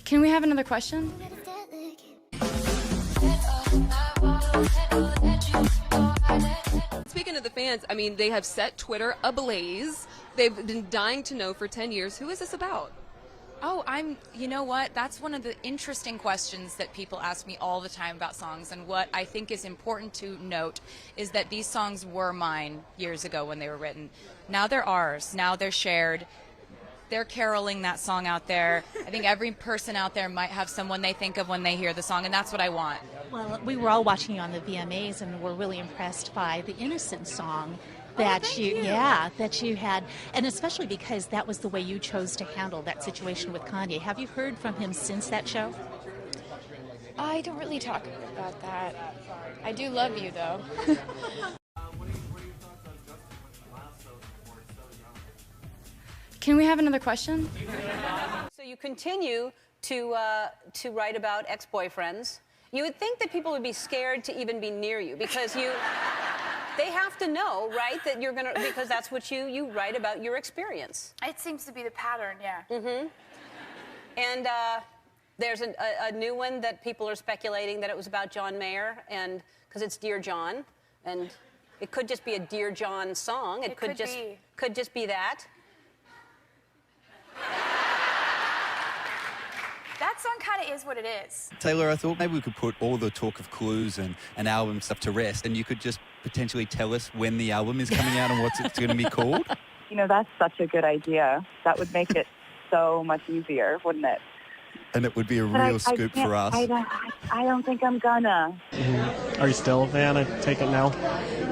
Can we have another question? Speaking of the fans, I mean, they have set Twitter ablaze. They've been dying to know for 10 years. Who is this about? Oh, you know what? That's one of the interesting questions that people ask me all the time about songs. And what I think is important to note is that these songs were mine years ago when they were written. Now they're ours. Now they're shared. They're caroling that song out there. I think every person out there might have someone they think of when they hear the song, and that's what I want. Well, we were all watching you on the VMAs and were really impressed by the Innocent song that that you had, and especially because that was the way you chose to handle that situation with Kanye. Have you heard from him since that show? I don't really talk about that. I do love you, though. Can we have another question? So you continue to write about ex-boyfriends. You would think that people would be scared to even be near you because they have to know, right, that you're gonna, because that's what you write about your experience. It seems to be the pattern, yeah. Mm-hmm. And there's a new one that people are speculating that it was about John Mayer, and because it's Dear John, and it could just be a Dear John song. It could just be that. That song kind of is what it is. Taylor, I thought maybe we could put all the talk of clues and album stuff to rest, and you could just potentially tell us when the album is coming out and what it's going to be called. You know, that's such a good idea. That would make it so much easier, wouldn't it? And it would be a real scoop for us. I don't think I'm gonna. Are you still a fan? I take it now.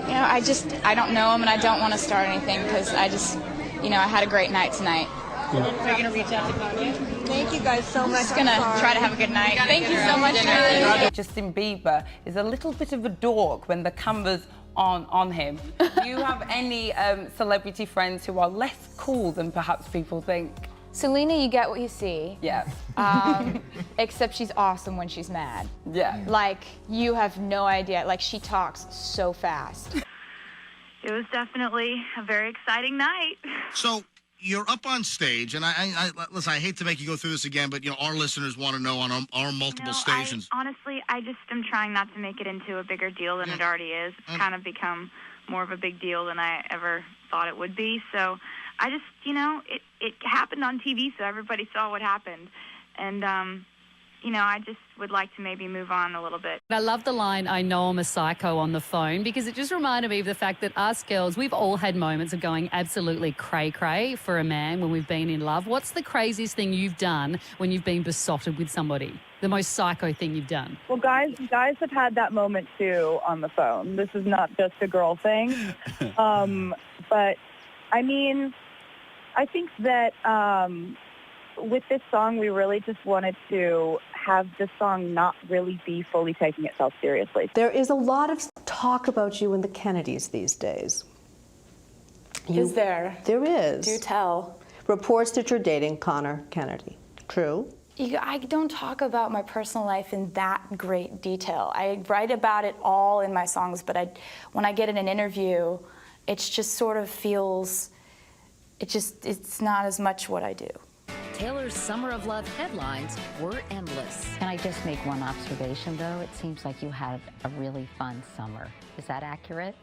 You know, I don't know him, and I don't want to start anything because I had a great night tonight. Are you going to reach out to Kanye? Thank you guys so much. Just going to try to have a good night. Thank you so much, Julie. Justin Bieber is a little bit of a dork when the camera's on him. Do you have any celebrity friends who are less cool than perhaps people think? Selena, you get what you see. Yeah. Except she's awesome when she's mad. Yeah. Like, you have no idea. Like, she talks so fast. It was definitely a very exciting night. So you're up on stage, and listen, I hate to make you go through this again, but, you know, our listeners want to know on our multiple stations. Honestly, I just am trying not to make it into a bigger deal than it already is. It's kind of become more of a big deal than I ever thought it would be. So I just, it happened on TV, so everybody saw what happened. And, I just would like to maybe move on a little bit. I love the line, "I know I'm a psycho" on the phone, because it just reminded me of the fact that us girls, we've all had moments of going absolutely cray-cray for a man when we've been in love. What's the craziest thing you've done when you've been besotted with somebody? The most psycho thing you've done? Well, guys have had that moment too on the phone. This is not just a girl thing. But, I mean, I think that with this song, we really just wanted to have the song not really be fully taking itself seriously. There is a lot of talk about you and the Kennedys these days. Is there? There is. Do tell. Reports that you're dating Connor Kennedy. True? I don't talk about my personal life in that great detail. I write about it all in my songs, but when I get in an interview, it just sort of feels, it's not as much what I do. Taylor's Summer of Love headlines were endless. Can I just make one observation, though? It seems like you had a really fun summer. Is that accurate?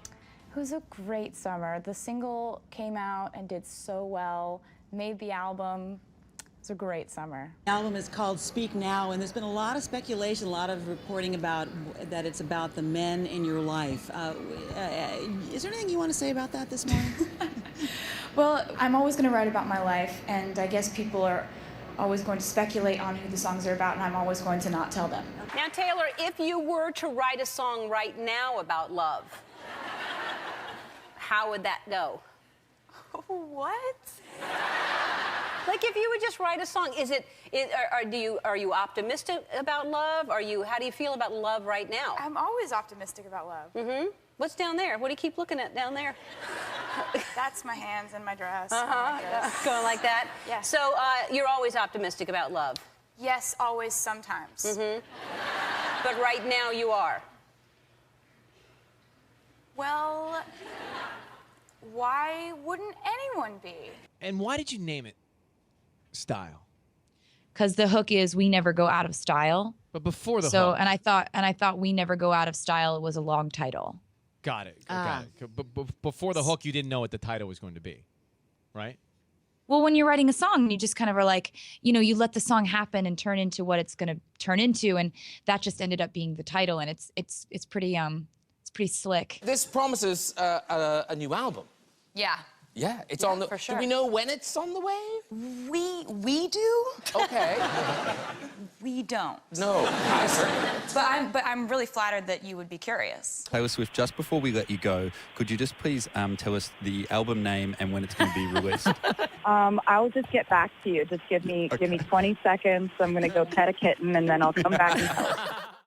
It was a great summer. The single came out and did so well, made the album. It was a great summer. The album is called Speak Now, and there's been a lot of speculation, a lot of reporting about that it's about the men in your life. Is there anything you want to say about that this morning? Well, I'm always going to write about my life, and I guess people are always going to speculate on who the songs are about, and I'm always going to not tell them. Now, Taylor, if you were to write a song right now about love, how would that go? What? Like, if you would just write a song, are you optimistic about love? How do you feel about love right now? I'm always optimistic about love. Mm-hmm. What's down there? What do you keep looking at down there? That's my hands and my dress. Going like that? Yeah. So you're always optimistic about love? Yes, always, sometimes. Mm-hmm. But right now you are? Well, why wouldn't anyone be? And why did you name it Style? because the hook is "We Never Go Out of Style." But before the so, hook. and I thought "We Never Go Out of Style" was a long title. Got it. Got it. But before the hook, you didn't know what the title was going to be, right? Well, when you're writing a song, you just kind of are like, you know, you let the song happen and turn into what it's going to turn into, and that just ended up being the title, and it's pretty slick. This promises a new album. Yeah. Yeah, it's on the. for sure. Do we know when it's on the way? We do. Okay. We don't. No. But I'm really flattered that you would be curious. Taylor Swift, just before we let you go, could you just please tell us the album name and when it's going to be released? I'll just get back to you. Just give me 20 seconds. I'm going to go pet a kitten, and then I'll come back and tell you.